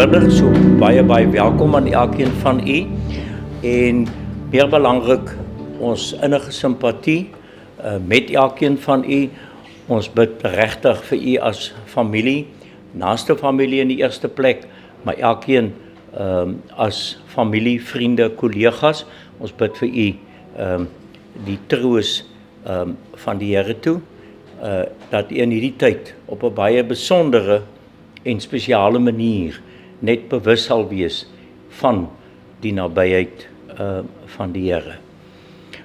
teenwoordig, so baie welkom aan elkeen van u. En meer belangrik, ons innige simpatie met elkeen van u. Ons bid regtig vir u as familie, naaste familie in die eerste plek, maar elkeen as familie, vriende, kollegas. Ons bid vir u die troos van die Here toe, dat u in hierdie tyd op 'n baie besondere en spesiale manier net bewus sal wees van die nabyheid van die Here.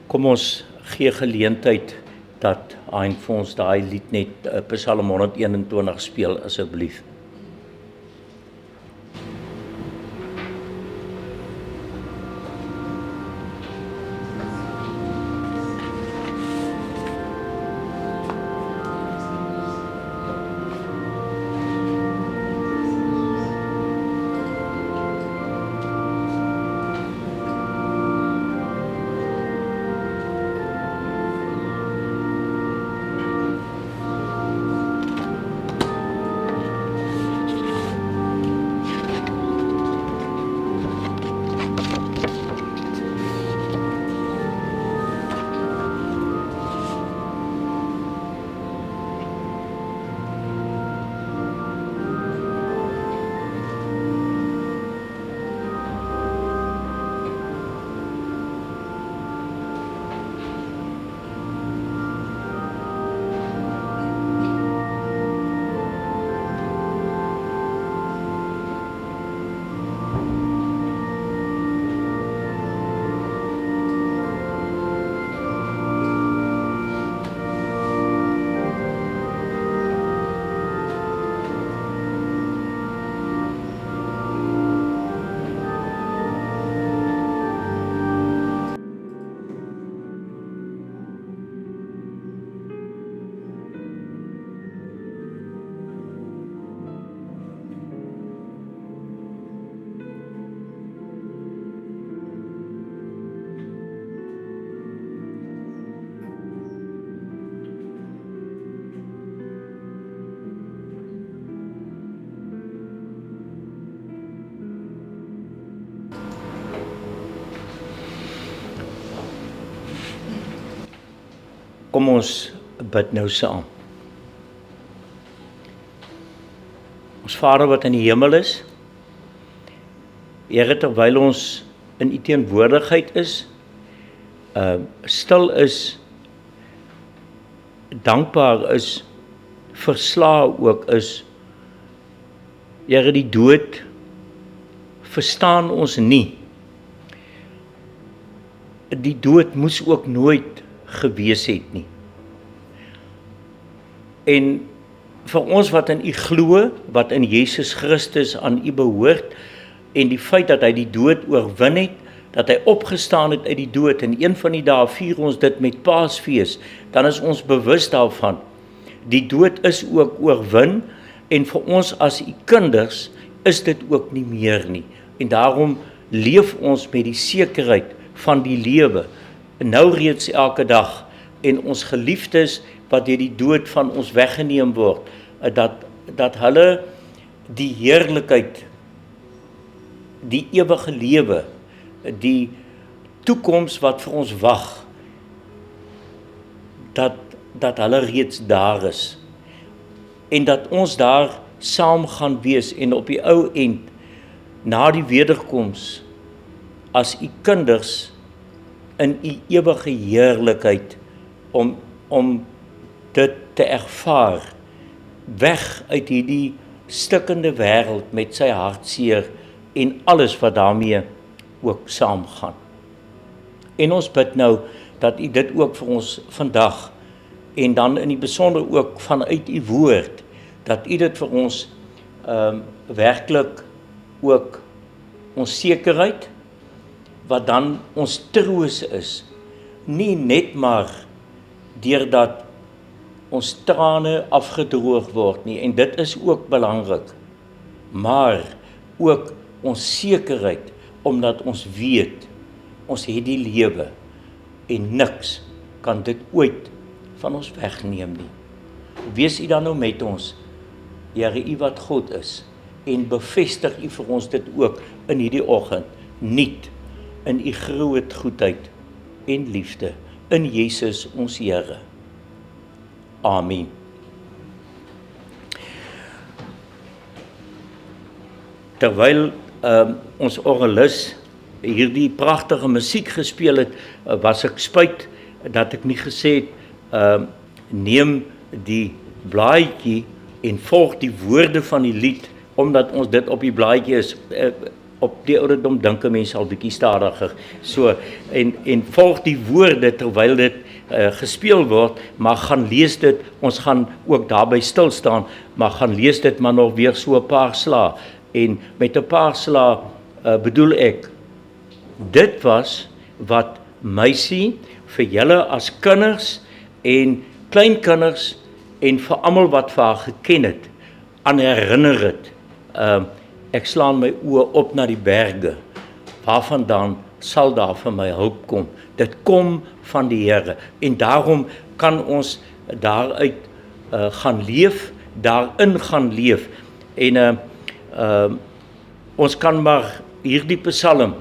Kom ons gee geleentheid dat hy vir ons daai lied net Psalm 121 speel asseblief. Kom ons bid nou saam. Ons Vader wat in die hemel is, Here, terwyl ons in u teenwoordigheid is, stil is, dankbaar is, verslae ook is, Here, die dood verstaan ons nie. Die dood moes ook nooit gewees het nie. En vir ons wat in u glo, wat in Jesus Christus aan u behoort, en die feit dat hy die dood oorwin het, dat hy opgestaan het uit die dood, en een van die dae vier ons dit met Paasfees, dan is ons bewus daarvan. Die dood is ook oorwin, en vir ons as u kinders, is dit ook nie meer nie. En daarom leef ons met die sekerheid van die lewe, nou reeds elke dag, en ons geliefdes wat deur die dood van ons weggeneem word, dat hulle die heerlikheid, die ewige lewe, die toekoms wat vir ons wag, dat hulle reeds daar is, en dat ons daar saam gaan wees, en op die ou end, na die wederkoms, as u kinders, in u ewige heerlikheid, om dit te ervaar, weg uit hierdie stikkende wêreld met sy hartseer, en alles wat daarmee ook saamgaan. En ons bid nou, dat u dit ook vir ons vandag, en dan in die besonder ook vanuit u woord, dat u dit vir ons werklik ook ons sekerheid, wat dan ons troos is, nie net maar deurdat ons trane afgedroog word nie, en dit is ook belangrik, maar ook ons sekerheid, omdat ons weet, ons het die lewe, en niks kan dit ooit van ons wegneem nie. Wees u dan nou met ons, Here, u wat God is, en bevestig U vir ons dit ook in hierdie oggend, nuut in U groot goedheid en liefde, in Jesus ons Here. Amen. Terwyl ons orgelis hierdie pragtige musiek gespeel het, was ek spyt dat ek nie gesê het, neem die blaadjie en volg die woorde van die lied, omdat ons dit op die blaadjie is, op die ouderdom dink 'n mens al bietjie stadiger, so, en volg die woorde terwyl dit gespeel word, maar gaan lees dit, ons gaan ook daarby stil staan, maar gaan lees dit maar nog weer so 'n paar slae, en met 'n paar slae bedoel ek, dit was wat meisie vir julle as kinders en kleinkinders en vir almal wat vir haar geken het, aan herinner het. Ek slaan my oë op na die berge, waarvandaan sal daar vir my hulp kom. Dit kom van die Here, en daarom kan ons daaruit gaan leef, daarin gaan leef, en ons kan maar hierdie psalm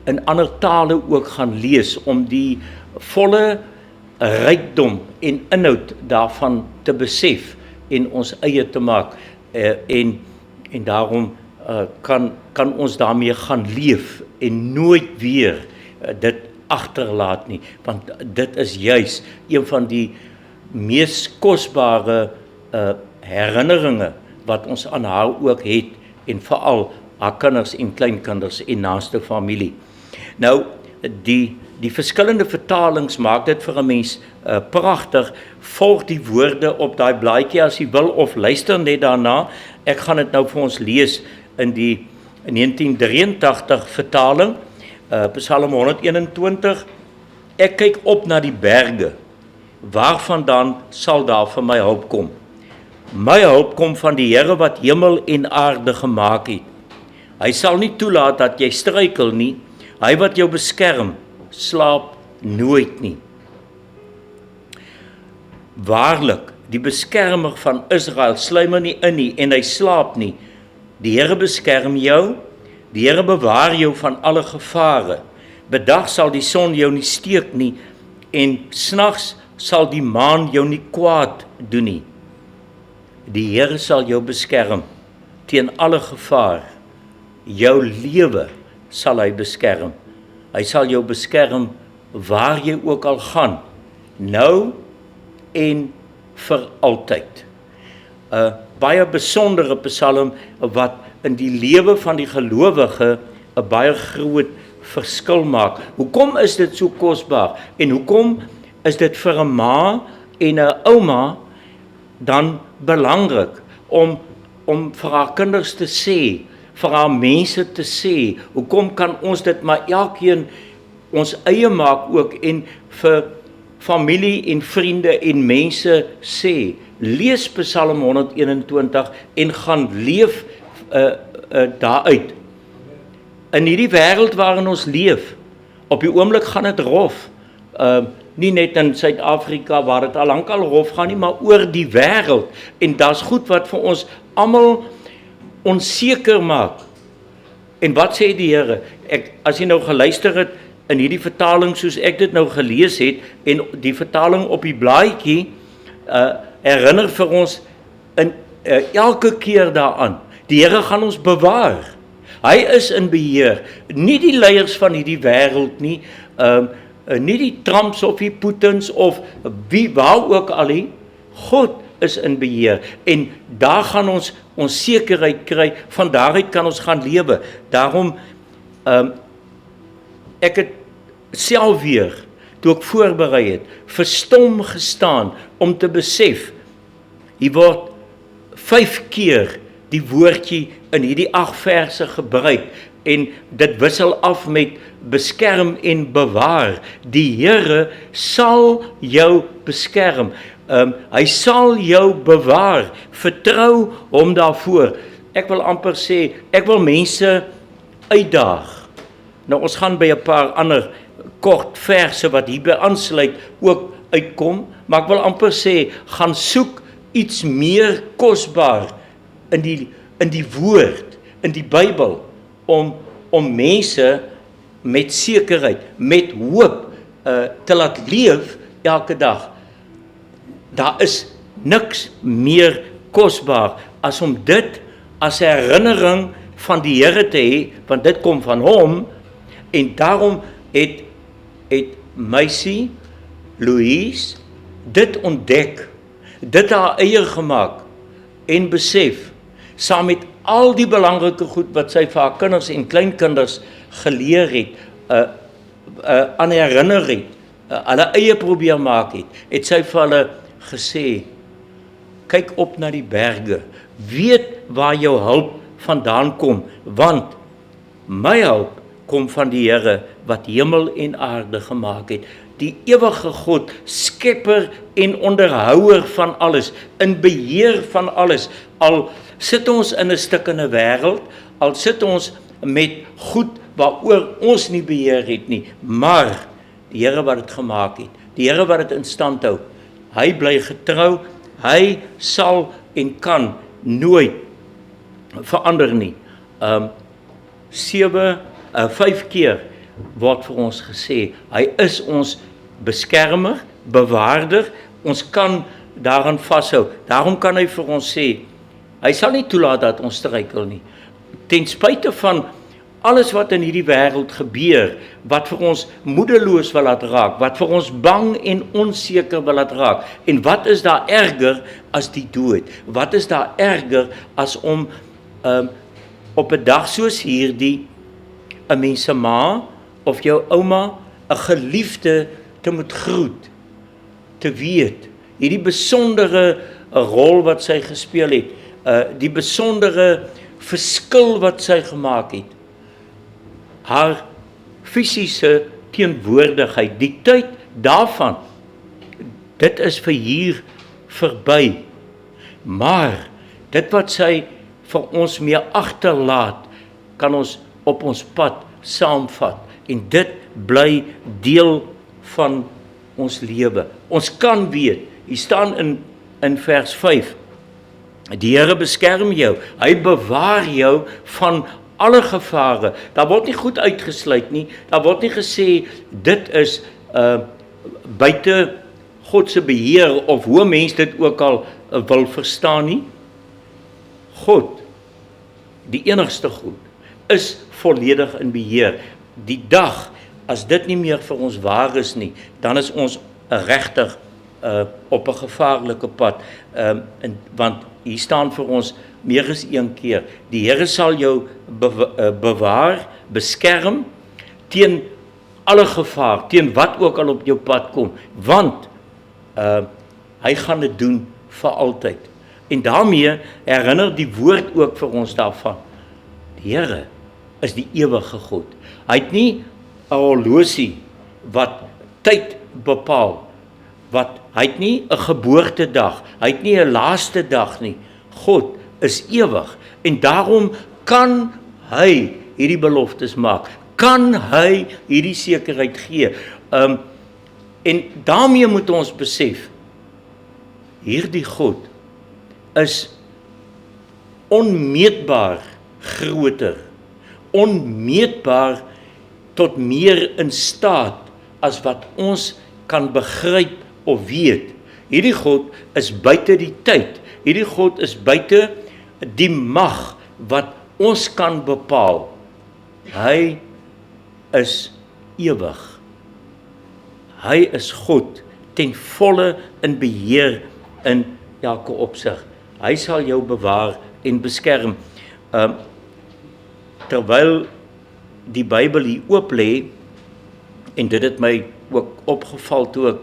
in ander tale ook gaan lees, om die volle rykdom en inhoud daarvan te besef, en ons eie te maak, en daarom kan ons daarmee gaan leef, en nooit weer dit agterlaat nie, want dit is juis een van die mees kosbare herinneringe wat ons aan haar ook het, en veral haar kinders en kleinkinders en naaste familie. Nou, die verskillende vertalings maak dit vir 'n mens pragtig. Volg die woorde op daai blaadjie as jy wil, of luister net daarna. Ek gaan dit nou vir ons lees in die 1983 vertaling, Psalm 121. Ek kyk op na die berge, waarvandaan sal daar vir my hulp kom? My hulp kom van die Here wat hemel en aarde gemaak het. Hy sal nie toelaat dat jy struikel nie. Hy wat jou beskerm, slaap nooit nie. Waarlik, die beskermer van Israel sluimer nie in nie, en hy slaap nie. Die Here beskerm jou, die Here bewaar jou van alle gevare. Bedag sal die son jou nie steek nie, en snags sal die maan jou nie kwaad doen nie. Die Here sal jou beskerm teen alle gevaar. Jou lewe sal hy beskerm. Hy sal jou beskerm waar jy ook al gaan, nou en vir altyd. 'n Baie besondere psalm wat in die lewe van die gelowige 'n baie groot verskil maak. Hoekom is dit so kosbaar? En hoekom is dit vir 'n ma en 'n ouma dan belangrik om vir haar kinders te sê, vir haar mense te sê? Hoekom kan ons dit maar elkeen ons eie maak ook, en vir familie en vriende en mense sê? Lees Psalm 121 en gaan leef daaruit. In hierdie wêreld waarin ons leef, op die oomblik gaan dit rof. Nie net in Suid-Afrika waar dit al lankal rof gaan nie, maar oor die wêreld. En daar's goed wat vir ons almal onseker maak. En wat sê die Here? As jy nou geluister het in hierdie vertaling soos ek dit nou gelees het, en die vertaling op die blaadjie, herinner vir ons in elke keer daaraan. Die Here gaan ons bewaar. Hy is in beheer. Nie die leiers van hierdie wêreld nie, nie die Trumps of die Putins of waar ook al nie. God is in beheer, en daar gaan ons sekerheid kry, van daaruit kan ons gaan lewe. Daarom, ek het self weer, toe ek voorberei het, verstom gestaan om te besef, hier word 5 keer die woordjie in hierdie 8 verse gebruik, en dit wissel af met beskerm en bewaar. Die Here sal jou beskerm. Hy sal jou bewaar. Vertrou hom daarvoor. Ek wil amper sê, ek wil mense uitdaag. Nou, ons gaan by 'n paar ander kort verse wat hierby aansluit ook uitkom, maar ek wil amper sê, gaan soek iets meer kosbaar in in die woord, in die Bybel, om mense met sekerheid, met hoop te laat leef elke dag. Daar is niks meer kosbaar as om dit as herinnering van die Here te hê, want dit kom van hom, en daarom het Meisie, Louise, dit ontdek, dit haar eie gemaak, en besef, saam met al die belangrike goed wat sy vir haar kinders en kleinkinders geleer het, aan herinner het, hulle eie probeer maak het sy vir hulle gesê, kyk op na die berge, weet waar jou hulp vandaan kom, want my hulp kom van die Here wat hemel en aarde gemaak het, die ewige God, skepper en onderhouer van alles, in beheer van alles. Al sit ons in 'n stikkende wêreld, al sit ons met goed waaroor ons nie beheer het nie, maar die Here wat dit gemaak het, die Here wat dit in stand hou, hy bly getrou, hy sal en kan nooit verander nie. 5 keer word vir ons gesê, hy is ons beskermer, bewaarder, ons kan daaraan vashou. Daarom kan hy vir ons sê, hy sal nie toelaat dat ons struikel nie. Ten spyte van alles wat in hierdie wêreld gebeur, wat vir ons moedeloos wil laat raak, wat vir ons bang en onseker wil laat raak. En wat is daar erger as die dood? Wat is daar erger as om op 'n dag soos hierdie 'n mens se ma of jou ouma, 'n geliefde te moet groet, te weet, hierdie besondere rol wat sy gespeel het, die besondere verskil wat sy gemaak het, haar fisiese teenwoordigheid, die tyd daarvan, dit is vir hier verby, maar dit wat sy vir ons mee agterlaat, kan ons op ons pad saamvat, en dit bly deel van ons lewe. Ons kan weet, hier staan in vers 5, die Here beskerm jou, hy bewaar jou van alle gevare. Daar word nie goed uitgesluit nie, daar word nie gesê, dit is buite God se beheer, of hoe mens dit ook al wil verstaan nie. God, die enigste God, is volledig in beheer. Die dag, as dit nie meer vir ons waar is nie, dan is ons regtig op 'n gevaarlike pad, want hier staan vir ons meer as een keer, die Here sal jou bewaar, beskerm, teen alle gevaar, teen wat ook al op jou pad kom, want hy gaan dit doen vir altyd. En daarmee herinner die woord ook vir ons daarvan, die Here is die ewige God. Hy het nie 'n horlosie wat tyd bepaal, hy het nie 'n geboortedag, hy het nie 'n laaste dag nie. God is ewig, en daarom kan hy hierdie beloftes maak, kan hy hierdie sekerheid gee. En daarmee moet ons besef, hierdie God is onmeetbaar groter, onmeetbaar tot meer in staat as wat ons kan begryp of weet. Hierdie God is buite die tyd, hierdie God is buite die mag wat ons kan bepaal. Hy is ewig. Hy is God, ten volle in beheer in elke opsig. Hy sal jou bewaar en beskerm. Terwyl die Bybel hier oop lê, en dit het my ook opgeval toe ek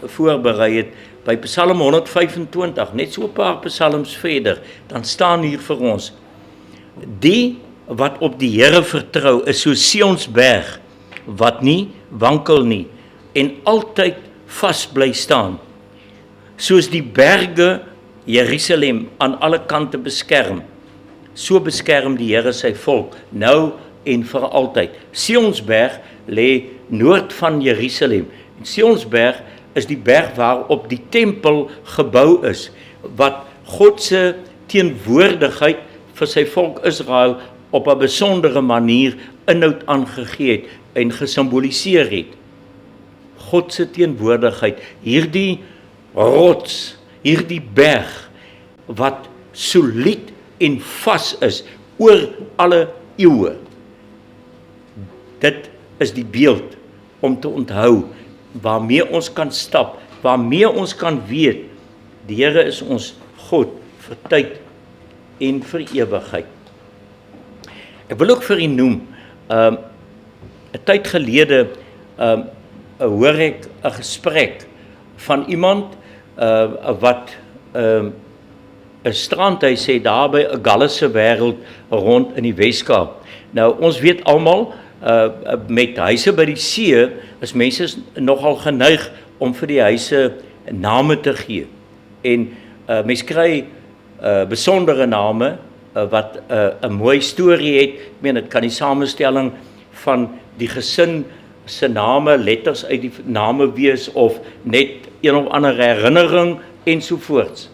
voorberei het, by Psalm 125, net so 'n paar psalms verder, dan staan hier vir ons, die wat op die Here vertrou, is so Sionsberg, wat nie wankel nie, en altyd vas bly staan, soos die berge Jerusalem aan alle kante beskerm, so beskerm die Here sy volk, nou en vir altyd. Sionsberg lê noord van Jerusalem, en Sionsberg is die berg waarop die tempel gebou is, wat God se teenwoordigheid vir sy volk Israel op 'n besondere manier inhoud aangegee het en gesimboliseer het. God se teenwoordigheid, hierdie rots, hierdie berg wat solied en vas is oor alle eeue. Dit is die beeld om te onthou waarmee ons kan stap, waarmee ons kan weet die Here is ons God vir tyd en vir ewigheid. Ek wil ook vir u noem, 'n tyd gelede hoor ek 'n gesprek van iemand wat 'n strandhuis het daar by 'n Gallese wêreld rond in die Weskaap. Nou ons weet almal met huise by die see is mense nogal geneig om vir die huise name te gee. En mense kry besondere name wat 'n mooi storie het. Ek meen dit kan die samestelling van die gesin se name, letters uit die name wees of net een of ander herinnering ensovoorts.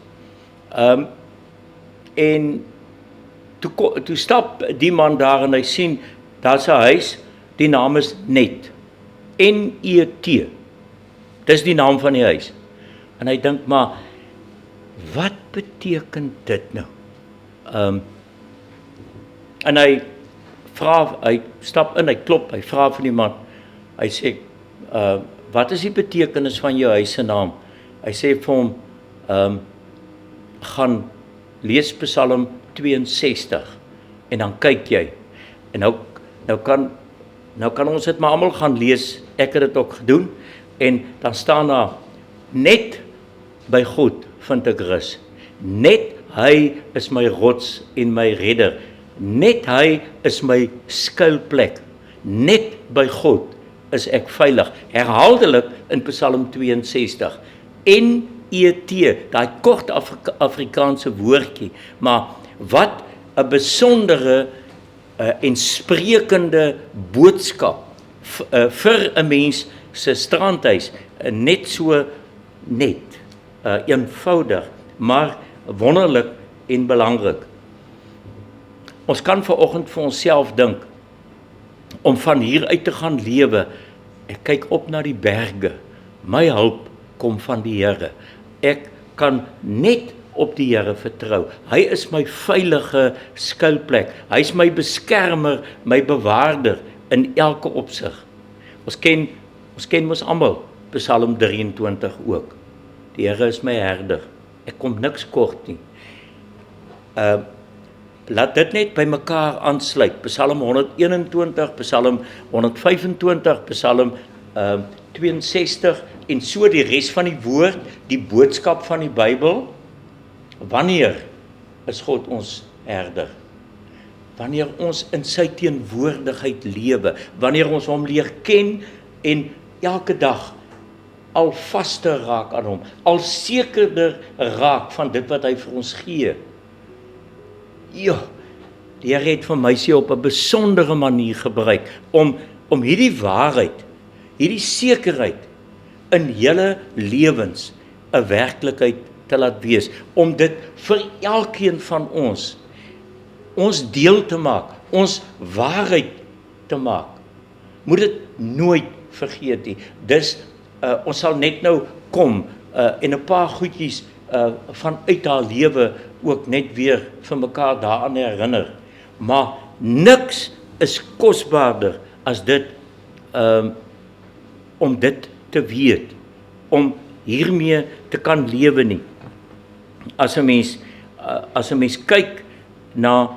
En toe stap die man daar en hy sien daar's 'n huis, die naam is Net. N-E-T. Dis die naam van die huis. En hy dink maar wat beteken dit nou? En hy stap in, hy klop, hy vra van die man. Hy sê, wat is die betekenis van jou huis se naam? Hy sê vir hom, gaan lees Psalm 62 en dan kyk jy. En nou kan ons dit maar almal gaan lees. Ek het dit ook gedoen en dan staan daar net by God vind ek rus. Net hy is my rots en my redder. Net hy is my skuilplek. Net by God is ek veilig. Herhaaldelik in Psalm 62. N-E-T, daai kort Afrikaanse woordjie, maar wat 'n besondere en sprekende boodskap vir 'n mens se strandhuis, net so net, eenvoudig, maar wonderlik en belangrik. Ons kan vanoggend vir onsself dink, om van hier uit te gaan lewe, ek kyk op na die berge, my hulp kom van die Here, ek kan net op die Here vertrou, hy is my veilige skuilplek, hy is my beskermer, my bewaarder, in elke opsig. Ons ken mos almal, Psalm 23 ook, die Here is my herder, ek kom niks kort nie. Laat dit net by mekaar aansluit, Psalm 121, Psalm 125, Psalm 62, en so die res van die woord, die boodskap van die Bybel. Wanneer is God ons herder? Wanneer ons in sy teenwoordigheid lewe, wanneer ons hom leer ken en elke dag al vaster raak aan hom, al sekerder raak van dit wat hy vir ons gee. Ja, die Here het vir my sê op 'n besondere manier gebruik om hierdie waarheid, hierdie sekerheid in julle lewens 'n werklikheid te laat wees, om dit vir elkeen van ons deel te maak, ons waarheid te maak. Moet dit nooit vergeet nie. Dis ons sal net nou kom en 'n paar goedjies vanuit haar lewe ook net weer vir mekaar daaraan herinner. Maar niks is kosbaarder as dit om dit te weet, om hiermee te kan lewe nie. As 'n mens kyk na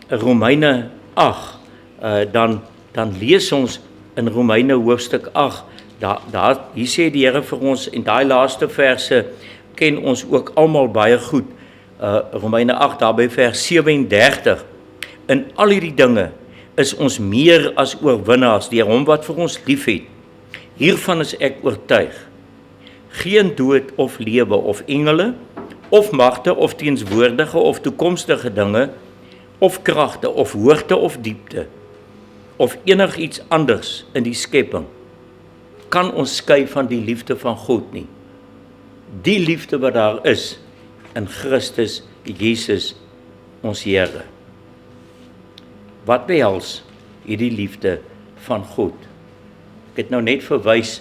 Romeine 8, dan lees ons in Romeine hoofstuk 8, hier sê die Here vir ons, en daai laaste verse ken ons ook almal baie goed, Romeine 8, daarby vers 37, in al hierdie dinge is ons meer as oorwinnaars deur hom wat vir ons liefhet. Hiervan is ek oortuig. Geen dood of lewe of engele, of magte of teenswoordige of toekomstige dinge, of kragte of hoogte of diepte, of enigiets anders in die skepping, kan ons skei van die liefde van God nie. Die liefde wat daar is in Christus Jesus ons Here. Wat behels hierdie liefde van God? Ek het nou net verwys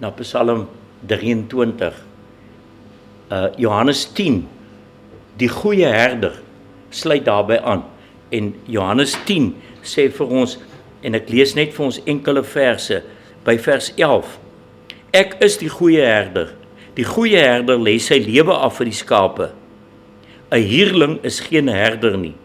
na Psalm 23, Johannes 10, die goeie herder, sluit daarbey aan. En Johannes 10 sê vir ons, en ek lees net vir ons enkele verse, by vers 11, ek is die goeie herder. Die goeie herder lê sy lewe af vir die skape. 'n Huurling is geen herder nie,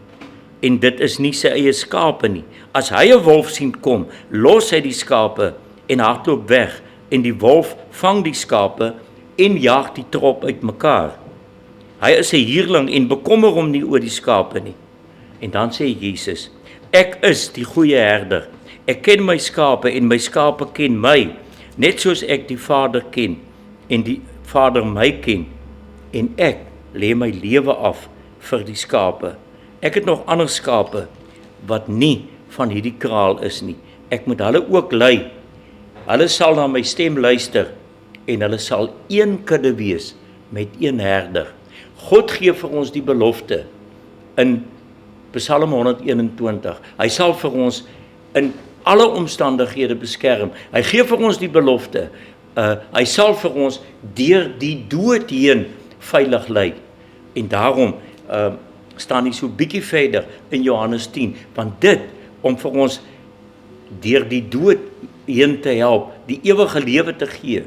en dit is nie sy eie skape nie. As hy 'n wolf sien kom, los hy die skape en hardloop weg, en die wolf vang die skape en jaag die trop uitmekaar. Hy is 'n huurling en bekommer hom nie oor die skape nie. En dan sê Jesus, ek is die goeie herder. Ek ken my skape en my skape ken my, net soos ek die Vader ken en die Vader my ken, en ek lê my lewe af vir die skape. Ek het nog ander skape wat nie van hierdie kraal is nie. Ek moet hulle ook lei. Hulle sal na my stem luister en hulle sal een kudde wees met een herder. God gee vir ons die belofte in Psalm 121. Hy sal vir ons in alle omstandighede beskerm. Hy gee vir ons die belofte. Hy sal vir ons deur die dood heen veilig lei. En daarom staan hy so bietjie verder in Johannes 10, want dit om vir ons deur die dood heen te help, die ewige lewe te gee,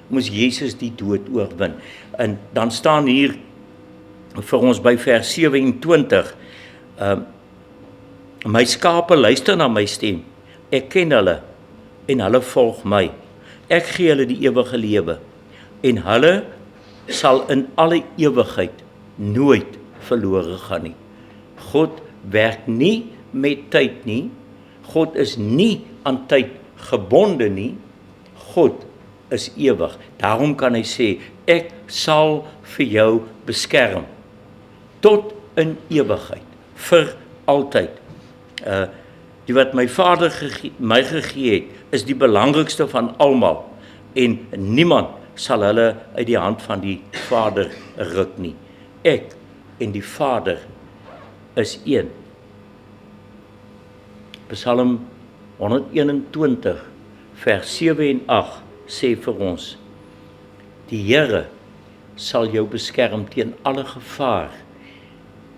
moes Jesus die dood oorwin. En dan staan hier vir ons by vers 27, my skape luister na my stem, ek ken hulle en hulle volg my. Ek gee hulle die ewige lewe en hulle sal in alle ewigheid nooit verlore gaan nie. God werk nie met tyd nie. God is nie aan tyd gebonde nie. God is ewig. Daarom kan hy sê, ek sal vir jou beskerm tot in ewigheid, vir altyd. Die wat my Vader my gegee het, is die belangrikste van almal, en niemand sal hulle uit die hand van die Vader ruk nie. Ek en die Vader is een. Psalm 121 vers 7 en 8 sê vir ons, die Here sal jou beskerm teen alle gevaar.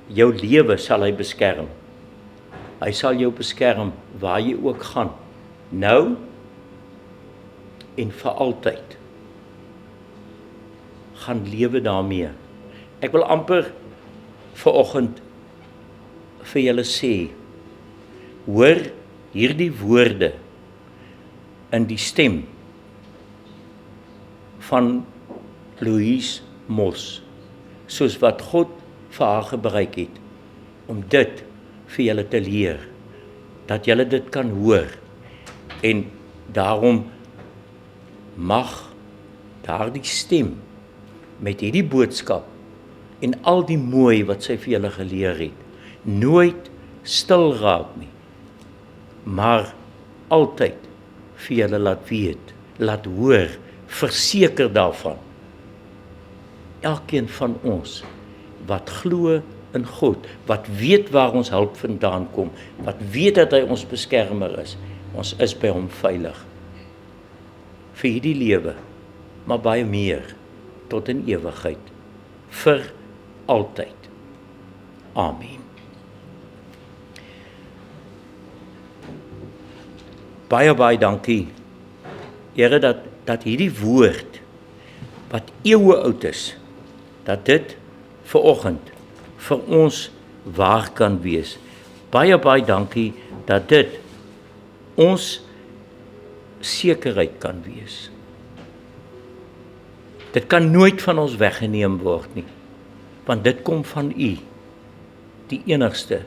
Jou lewe sal hy beskerm. Hy sal jou beskerm waar jy ook gaan, nou en vir altyd. Gaan lewe daarmee. Ek wil amper vanoggend vir julle sê, hoor hierdie woorde in die stem van Louise Mos, soos wat God vir haar gebruik het, om dit vir julle te leer, dat julle dit kan hoor, en daarom mag daardie stem met hierdie boodskap en al die mooi wat sy vir julle geleer het, nooit stil raak nie, maar altyd vir julle laat weet, laat hoor, verseker daarvan. Elkeen van ons wat glo in God, wat weet waar ons hulp vandaan kom, wat weet dat hy ons beskermer is, ons is by hom veilig. Vir hierdie lewe, maar baie meer, tot in ewigheid, vir altyd. Amen. Baie dankie, Here, dat hierdie woord, wat eeue oud is, dat dit vanoggend vir ons waar kan wees. Baie dankie, dat dit ons sekerheid kan wees. Dit kan nooit van ons weggeneem word nie, want dit kom van U, die enigste,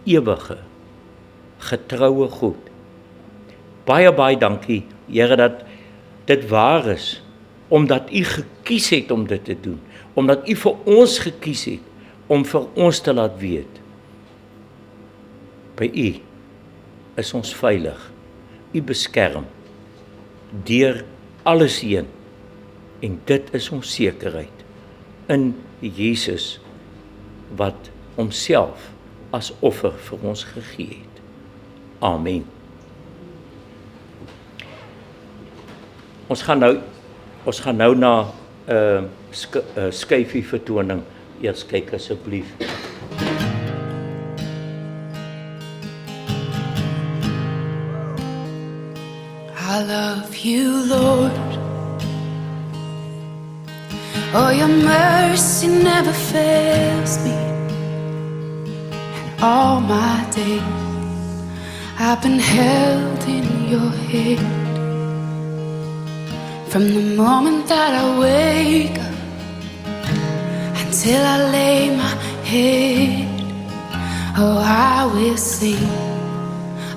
ewige, getroue God. Baie dankie, Here, dat dit waar is, omdat U gekies het om dit te doen, omdat U vir ons gekies het, om vir ons te laat weet. By U is ons veilig, U beskerm, deur alles heen, en dit is ons sekerheid, in Jesus, wat homself as offer vir ons gegee het. Amen. Ons gaan nou na skyfie vertoning. Eers kyk asseblief. I love you, Lord. Oh, your mercy never fails me. And all my days I've been held in your hand. From the moment that I wake up until I lay my head, oh, I will sing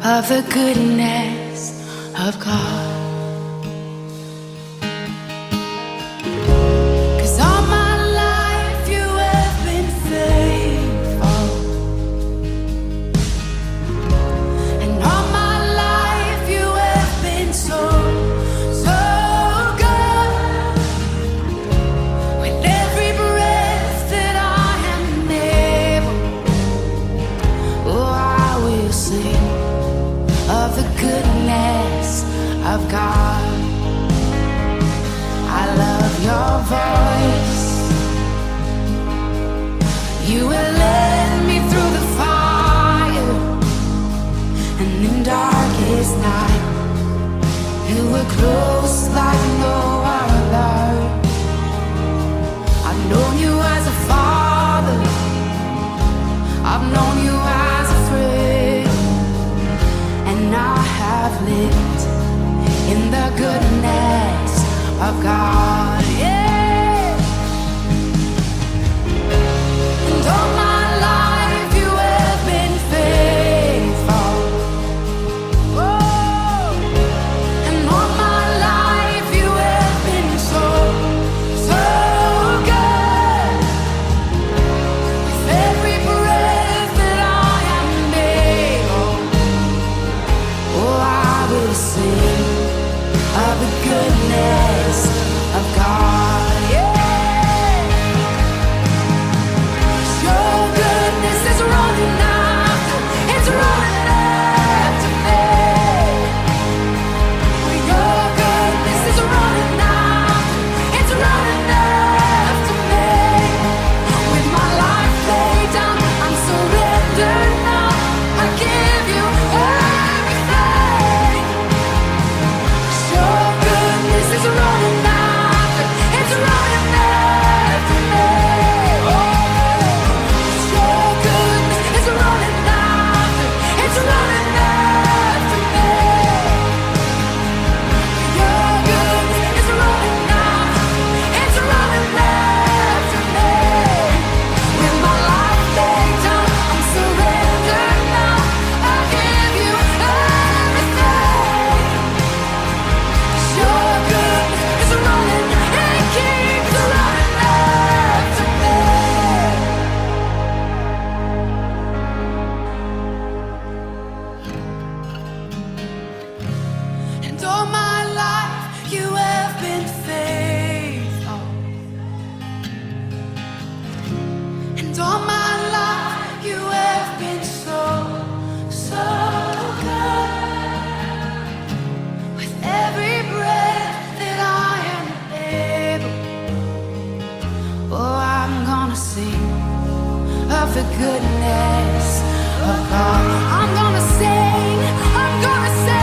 of the goodness of God. 'Cause all my life you have been faithful, and all my life you have been so good. With every breath that I am able, oh, I will sing of the goodness of God. I love your voice. You will lead me through the fire, and in darkest night you were close like no other. I've known you as a father, I've known you as a friend, and I have lived in the goodness of God. Yeah. And all my life you have been faithful. Oh. And all my life you have been so good. With every breath that I am able, oh, I will sing of the goodness of God. Yeah. Your goodness is running after, it's running after me. Your goodness is running after, it's running after me. With my life laid down, I'm surrendered now. I give you everything. Your goodness is running after, it's running after me. Your goodness is running after, it's running after me. Your goodness is running after, it's running after me. With my life laid down, I'm surrendered now. I give you everything. Your goodness is running, it keeps running after me. And all my life you have been faithful. And all my life you have been so good. With every breath that I am able, oh, I'm gonna sing of the goodness of God. I'm gonna sing, I'm gonna sing.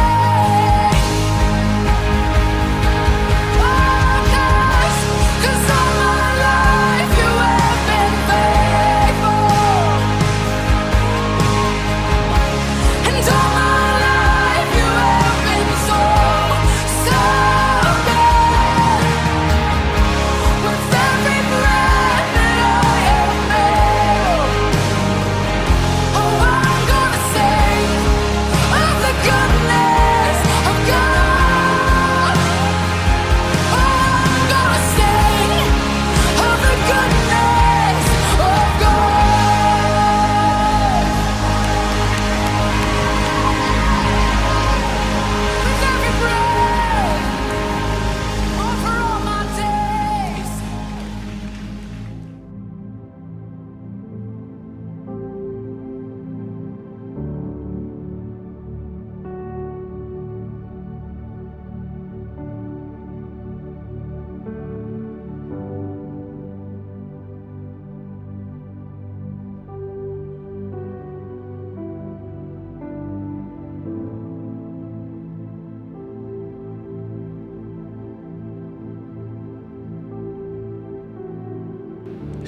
Oh, 'cause all my life you have been faithful. And all my life you have been so good. With every breath that I am able, oh, I'm gonna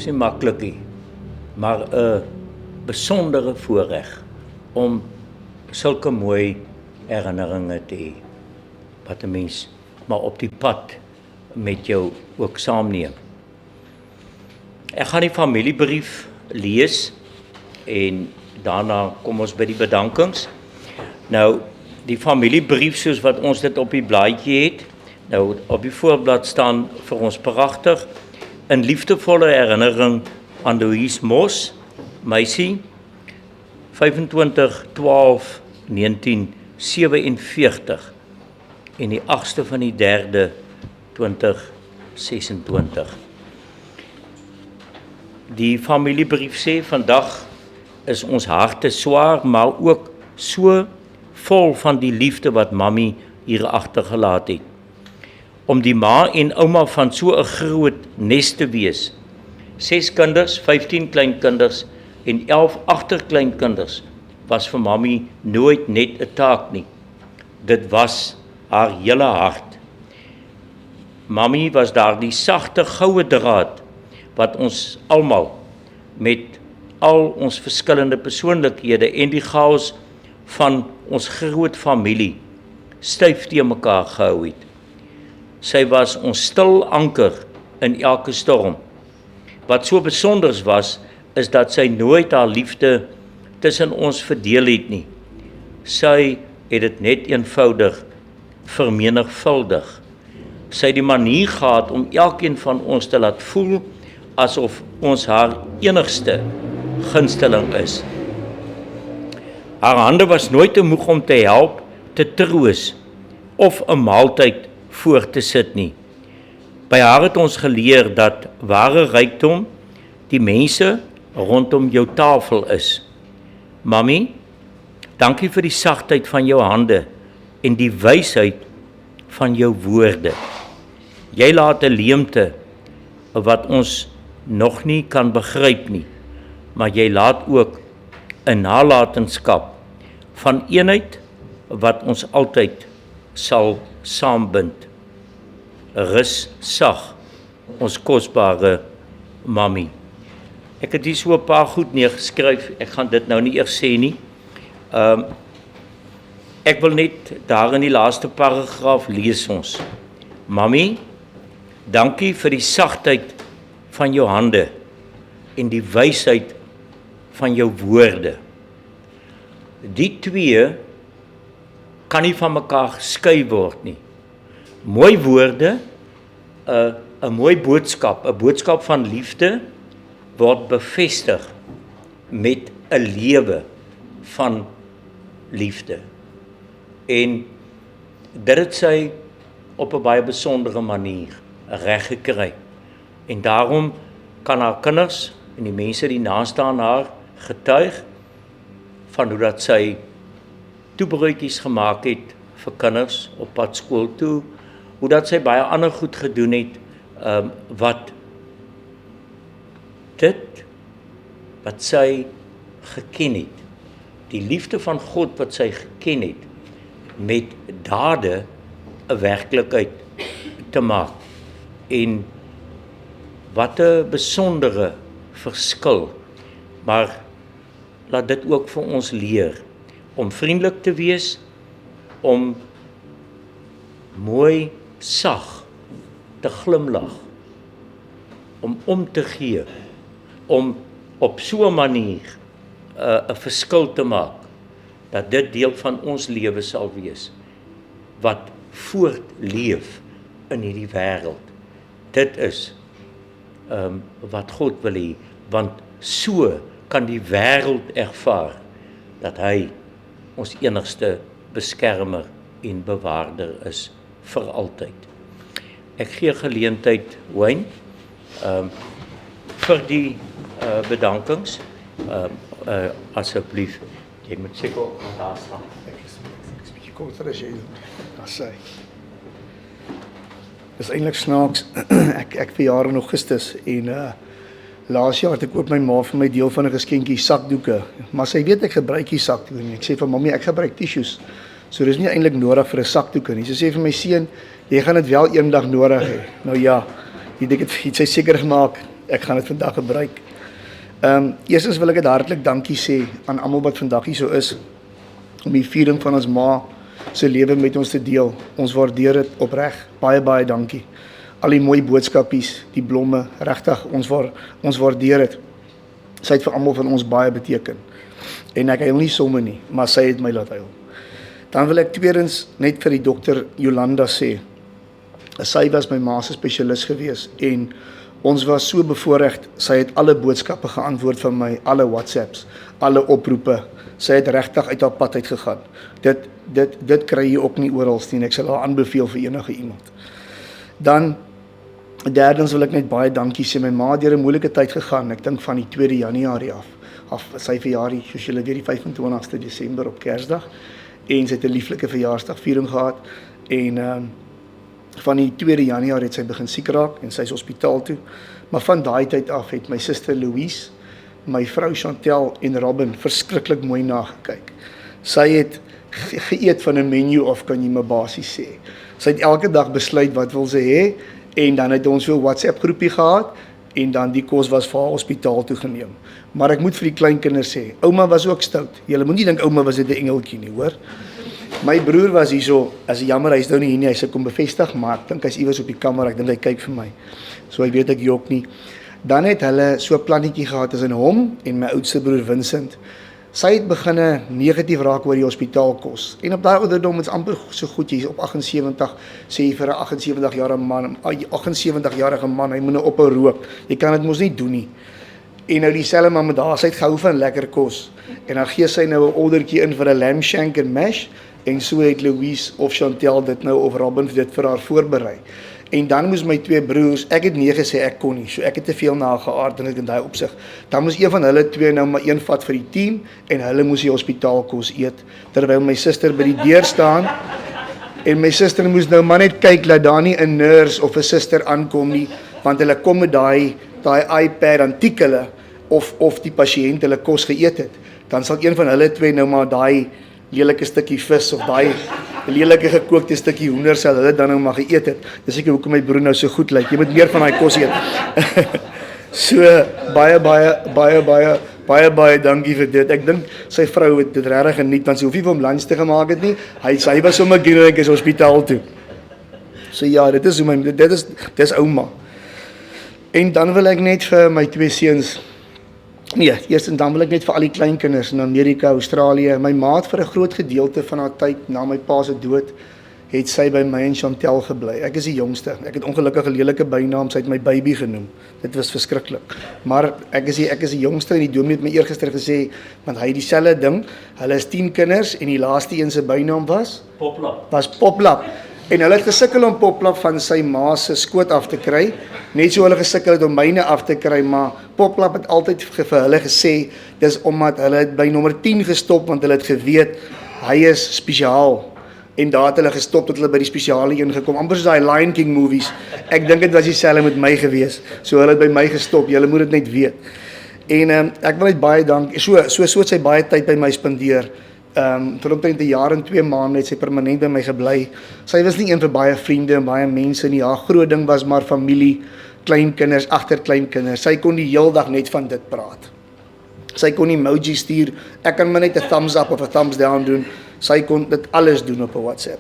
is nie maklik nie, maar 'n besondere voorreg om sulke mooi herinneringe te hê, wat 'n mens maar op die pad met jou ook saamneem. Ek gaan die familiebrief lees en daarna kom ons by die bedankings. Nou, die familiebrief soos wat ons dit op die blaadjie het, nou op die voorblad staan vir ons pragtig, in liefdevolle herinnering aan Louise Moss, meisie, 25/12/1947 en die 8ste van die 3de 2026. Die familiebrief sê, vandag is ons harte swaar, maar ook so vol van die liefde wat mami hier agtergelaat het. Om die ma en ouma van so 'n groot nes te wees. 6 kinders, 15 kleinkinders en 11 agterkleinkinders was vir mami nooit net 'n taak nie. Dit was haar hele hart. Mami was daardie sagte goue draad wat ons almal met al ons verskillende persoonlikhede en die chaos van ons groot familie styf teen mekaar gehou het. Sy was ons stil anker in elke storm. Wat so besonders was, is dat sy nooit haar liefde tussen ons verdeel het nie. Sy het dit net eenvoudig vermenigvuldig. Sy het die manier gehad om elkeen van ons te laat voel asof ons haar enigste gunsteling is. Haar hande was nooit te moeg om te help, te troos of 'n maaltyd voor te sit nie. By haar het ons geleer dat ware rykdom die mense rondom jou tafel is. Mami, dankie vir die sagtheid van jou hande en die wysheid van jou woorde. Jy laat 'n leemte wat ons nog nie kan begryp nie, maar jy laat ook 'n nalatenskap van eenheid wat ons altyd sal saambind. Rus sag, ons kosbare mami. Ek het hier so 'n paar goed neergeskryf, ek gaan dit nou nie eers sê nie. Ek wil net daar in die laaste paragraaf lees ons. Mami, dankie vir die sagtheid van jou hande en die wysheid van jou woorde. Die twee kan nie van mekaar geskei word nie. Mooi woorde, 'n mooi boodskap, 'n boodskap van liefde word bevestig met 'n lewe van liefde. En dit het sy op 'n baie besondere manier reg gekry. En daarom kan haar kinders en die mense die naaste aan haar getuig van hoe dat sy toebroodjies gemaak het vir kinders op pad skool toe, hoe dat sy baie ander goed gedoen het, wat sy geken het, die liefde van God wat sy geken het, met dade 'n werklikheid te maak. En wat 'n besondere verskil, maar laat dit ook vir ons leer om vriendelik te wees, om mooi sag te glimlag, om te gee, om op so 'n manier 'n verskil te maak, dat dit deel van ons lewe sal wees, wat voortleef in hierdie wêreld. Dit is wat God wil hê, want so kan die wêreld ervaar dat hy ons enigste beskermer en bewaarder is vir altyd. Ek gee geleentheid, Wayne, vir die bedankings, asseblief. Jy moet seker daar staan. Ek is 'n bietjie korter as jy daar sê. Dis eintlik snaaks. ek verjaar in Augustus en laas jaar het ek ook my ma vir my deel van 'n geskenkie sakdoeke. Maar sy weet ek gebruik nie sakdoeke nie. Ek sê vir mami, ek gebruik tissues. So dis nie eintlik nodig vir 'n sakdoek nie. Sy sê vir my seun, jy gaan dit wel eendag nodig hê. Nou ja, ek het sy seker gemaak ek gaan dit vandag gebruik. Eerstens wil ek dit hartlik dankie sê aan almal wat vandag hier so is om die viering van ons ma se lewe met ons te deel. Ons waardeer dit opreg. Baie baie dankie. Al die mooi boodskapies, die blomme, regtig, ons waardeer dit. Sy het vir almal van ons baie beteken. En ek huil nie somme nie, maar sy het my laat huil. Dan wil ek tweedens net vir die dokter Jolanda sê, sy was my ma se spesialis gewees en ons was so bevoorreg, sy het alle boodskappe geantwoord van my, alle WhatsApps, alle oproepe. Sy het regtig uit haar pad uitgegaan. Dit kry jy ook nie oral nie. Ek sal haar aanbeveel vir enige iemand. Dan derdens wil ek net baie dankie sê. My ma het deur 'n moeilike tyd gegaan. Ek dink van die 2 Januarie af sy verjaarie, soos julle weet, die 25ste Desember op Kersdag. En sy het 'n lieflike verjaarsdagviering gehad en van die 2 Januarie het sy begin siek raak en sy is hospitaal toe. Maar van daai tyd af het my suster Louise, my vrou Chantel en Robin verskriklik mooi nagekyk. Sy het geëet van 'n menu af, kan jy my basies sê. Sy het elke dag besluit wat wil sy hê en dan het ons so 'n WhatsApp groepie gehad en dan die kos was vir haar hospitaal toe geneem. Maar ek moet vir die kleinkinders sê, ouma was ook stout. Julle moenie dink ouma was net 'n engeltjie nie, hoor. My broer was hierso, as jammer hy's nou nie hier nie, hy sê kom bevestig, maar ek dink hy's iewers op die kamer, ek dink hy kyk vir my. So hy weet ek jok nie. Dan het hulle so 'n plannetjie gehad tussen hom en my oudste broer Vincent. Sy het begine negatief raak oor die hospitaalkos. En op daai ouderdom is amper so goed, jy's op 78, sê jy vir 'n 78-jarige man, hy moet nou ophou rook. Jy kan dit mos nie doen nie. En nou dieselfde maar met haar, sy het gehou van lekker kos. En dan gee sy nou 'n ordertjie in vir 'n lamb shank en mash. En so het Louise of Chantel dit nou of Robin dit vir haar voorberei. En dan moes my 2 broers, ek het nee gesê ek kon nie, so ek het te veel na haar geaard in daai opsig. Dan moes een van hulle 2 nou maar een vat vir die team en hulle moes die hospitaalkos eet terwyl my suster by die deur staan. En my suster moes nou maar net kyk dat daar nie 'n nurse of 'n suster aankom nie, want hulle kom met daai iPad dan tik hulle of die pasiënt hulle kos geëet het. Dan sal een van hulle 2 nou maar daai lelike stukkie vis of daai lelike gekookte stukkie hoender sal hulle dan nou maar geëet het. Dis seker hoekom my broer nou so goed lyk. Jy moet meer van daai kos eet. So baie dankie vir dit. Ek dink sy vrou het dit regtig geniet want sy hoef nie vir hom lunch te gemaak het nie. Hy was sommer gereed is hospitaal toe. So ja, dit is hoe dis ouma. En dan wil ek net vir my 2 seuns eers en dan wil ek net vir al die kleinkinders in Amerika, Australië, my maat vir 'n groot gedeelte van haar tyd na my pa se dood, het sy by my en Chantel gebly. Ek is die jongste. Ek het ongelukkig 'n lelike bynaam, sy het my baby genoem. Dit was verskriklik. Maar ek is die jongste en die dominee het my eergister gesê, want hy het dieselfde ding. Hulle is 10 kinders en die laaste een se bynaam was Poplap. En hulle het gesukkel om Poplap van sy ma se skoot af te kry. Net so hulle gesukkel het om myne af te kry, maar Poplap het altyd vir hulle gesê, dis omdat hulle het by nommer 10 gestop, want hulle het geweet, hy is spesiaal. En daar het hulle gestop tot hulle by die spesiale een gekom, amper soos daai Lion King movies. Ek dink dit was dieselfde met my gewees. So hulle het by my gestop, julle moet dit net weet. En ek wil net baie dank, so het sy baie tyd by my spandeer. Vir omtrent 1 jaar en 2 maande het sy permanent by my gebly. Sy was nie een vir baie vriende en baie mense nie. Haar groot ding was maar familie, kleinkinders, agterkleinkinders. Sy kon die hele dag net van dit praat. Sy kon emoji stuur. Ek kan maar net 'n thumbs up of 'n thumbs down doen. Sy kon dit alles doen op 'n WhatsApp.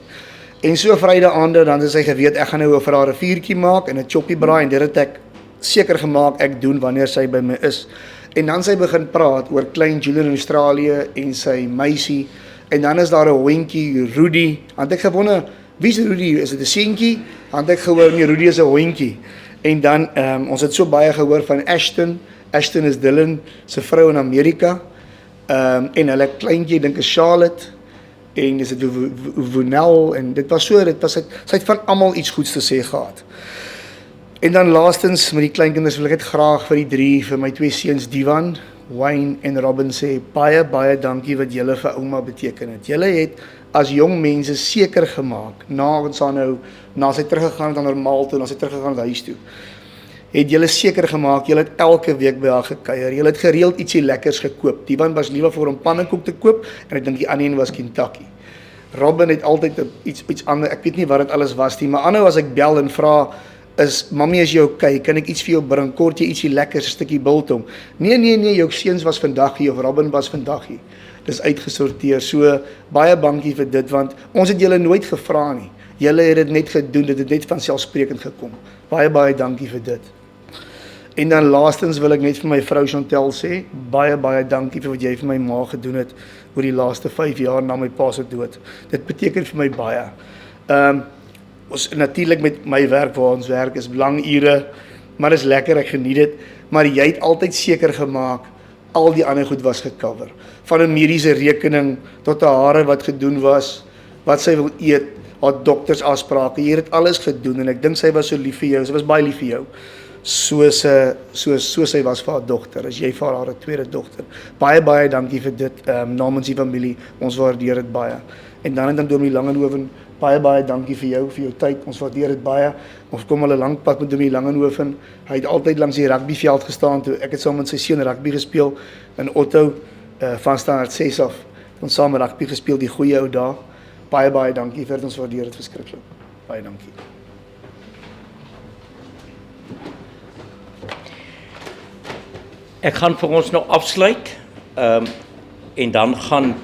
En so Vrydag aande dan het sy geweet ek gaan nou vir haar 'n vuurtjie maak en 'n choppie braai en dit het ek seker gemaak ek doen wanneer sy by my is. En dan sy begin praat oor klein Julian in Australië en sy meisie. En dan is daar 'n hondjie, Rudy. Want ek gewonder, wie is Rudy? Is dit 'n seentjie? Want ek gehoor nee, Rudy is 'n hondjie. En dan ons het so baie gehoor van Ashton. Ashton is Dylan se vrou in Amerika. En hulle kleintjie, ek dink is Charlotte. En dis dit Vunel en sy het van almal iets goeds te sê gehad. En dan laastens met die kleinkinders wil ek net graag vir die 3, vir my 2 seuns Divan, Wayne en Robin sê baie dankie wat julle vir ouma beteken het. Julle het as jong mense seker gemaak na sy teruggegaan het aan normaal toe, na sy teruggegaan het huis toe. Het julle seker gemaak, julle het elke week by haar gekuier. Julle het gereeld ietsie lekkers gekoop. Divan was liewe vir hom pannekoek te koop en ek dink die ander een was Kentucky. Robin het altyd iets ander, ek weet nie wat dit alles was nie, maar aanhou as ek bel en vra is, mami, is jy okay? Kan ek iets vir jou bring? Kort jy ietsie lekkers, 'n stukkie biltong? Nee, jou seuns was vandag hier, of Robin was vandag hier. Dis uitgesorteer. So baie dankie vir dit, want ons het julle nooit gevra nie. Julle het dit net gedoen, dit het net van selfsprekend gekom. Baie dankie vir dit. En dan laastens wil ek net vir my vrou Chantel sê, baie dankie vir wat jy vir my ma gedoen het oor die laaste 5 jaar na my pa se dood. Dit beteken vir my baie. Ons natuurlik met my werk waar ons werk is lang ure, maar is lekker, ek geniet dit, maar jy het altyd seker gemaak al die ander goed was gecover. Van 'n mediese rekening tot 'n hare wat gedoen was, wat sy wil eet, haar doktersafsprake, jy het dit alles gedoen en ek dink sy was so lief vir jou, sy was baie lief vir jou. Soos sy was vir haar dogter, as jy vir haar 'n tweede dogter. Baie dankie vir dit, namens die familie, ons waardeer dit baie. En dan Dominee Langenhoven, baie dankie vir jou tyd, ons waardeer dit baie. Ons kom al 'n lang pad met Dominee Langenhoven, hy het altyd langs die rugbyveld gestaan, toe ek het saam met sy seun rugby gespeel, in Otto, van standaard 6 af, ons saam rugby gespeel, die goeie ou dae. Baie dankie vir dit, ons waardeer dit verskriklik. Baie dankie. Ek gaan vir ons nou afsluit, en dan gaan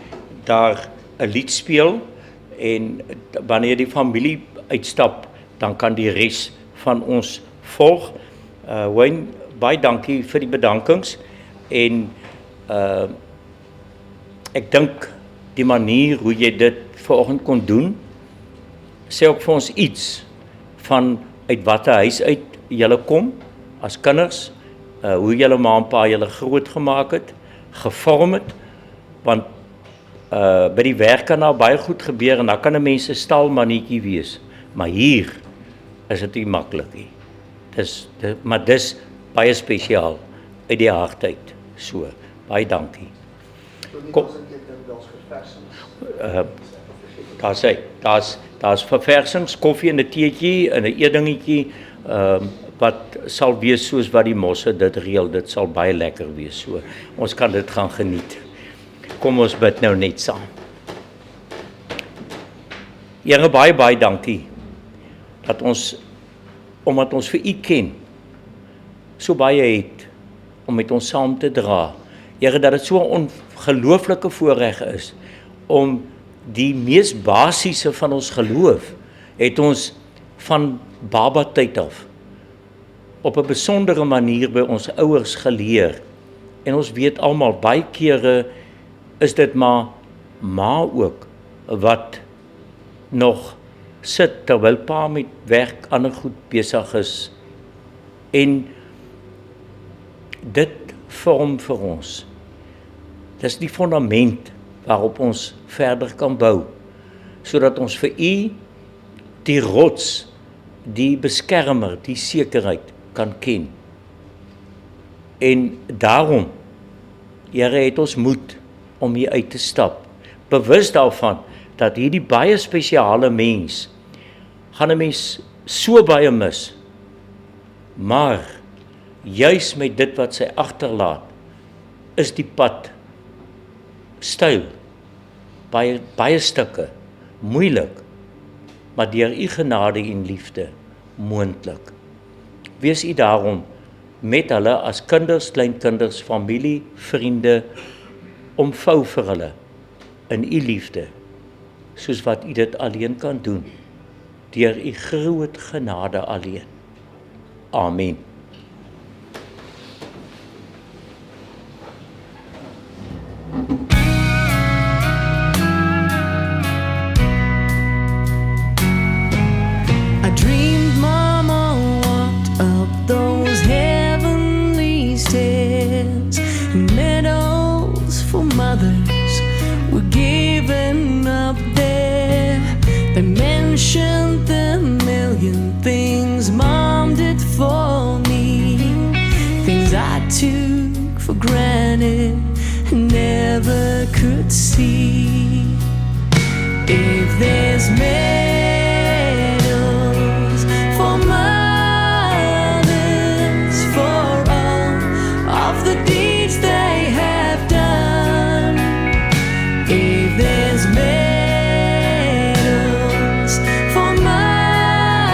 daar 'n lied speel, en wanneer die familie uitstap, dan kan die res van ons volg. Wayne, baie dankie vir die bedankings, en ek dink die manier hoe jy dit vanoggend kon doen, sê ook vir ons iets van uit watter huis uit julle kom, as kinders, hoe julle ma en pa julle groot gemaak het, gevorm het, want by die werk kan daar baie goed gebeur, en daar kan 'n mens 'n stalmannetjie wees, maar hier is dit nie maklik nie. Maar dis baie spesiaal, uit die hart uit, so, baie dankie. Kom. Daar's verversings, koffie en 'n teetjie en 'n eetdingetjie, wat sal wees soos wat die mosse dit reël, dit sal baie lekker wees, so ons kan dit gaan geniet. Kom ons bid nou net saam. Here, baie dankie, dat ons, omdat ons vir U ken, so baie het, om met ons saam te dra. Here, dat dit so 'n ongelooflike voorreg is, om die mees basiese van ons geloof, het ons van baba tyd af, op 'n besondere manier by ons ouers geleer, en ons weet almal, baie kere is dit maar ma ook, wat nog sit, terwyl pa met werk, ander goed besig is, en dit vorm vir ons. Dis die fundament waarop ons verder kan bou, sodat ons vir U die rots, die beskermer, die sekerheid kan ken. En daarom, Here, het ons moed om hier uit te stap, bewus daarvan, dat hierdie baie spesiale mens, gaan 'n mens so baie mis, maar, juis met dit wat sy agterlaat, is die pad styl, baie stukke, moeilik, maar deur U genade en liefde, moontlik. Wees U daarom met hulle as kinders, kleinkinders, familie, vriende, omvou vir hulle in U liefde, soos wat U dit alleen kan doen, deur U groot genade alleen. Amen. I dreamed Mama walked up those heavenly stairs, and medals for mothers were given up there. They mentioned the million things Mom did for me, things I took for granted and never could see. If there's medals for mothers, for all of the deeds they have done, if there's medals for mothers,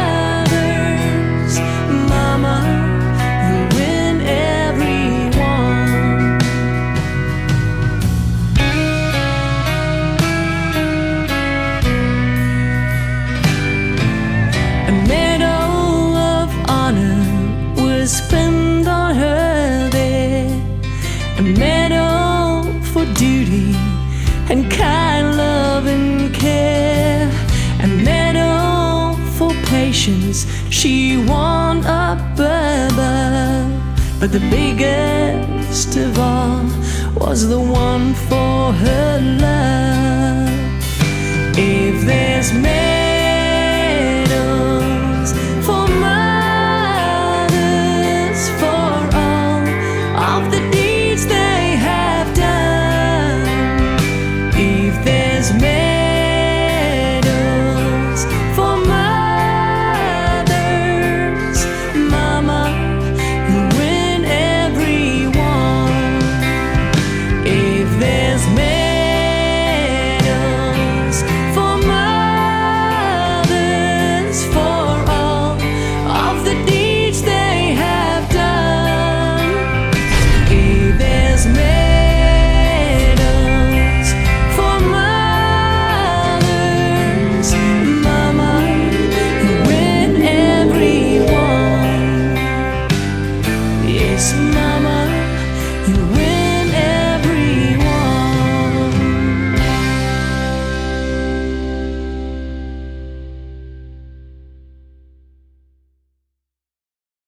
nations she won up above. But the biggest of all was the one for her love. If there's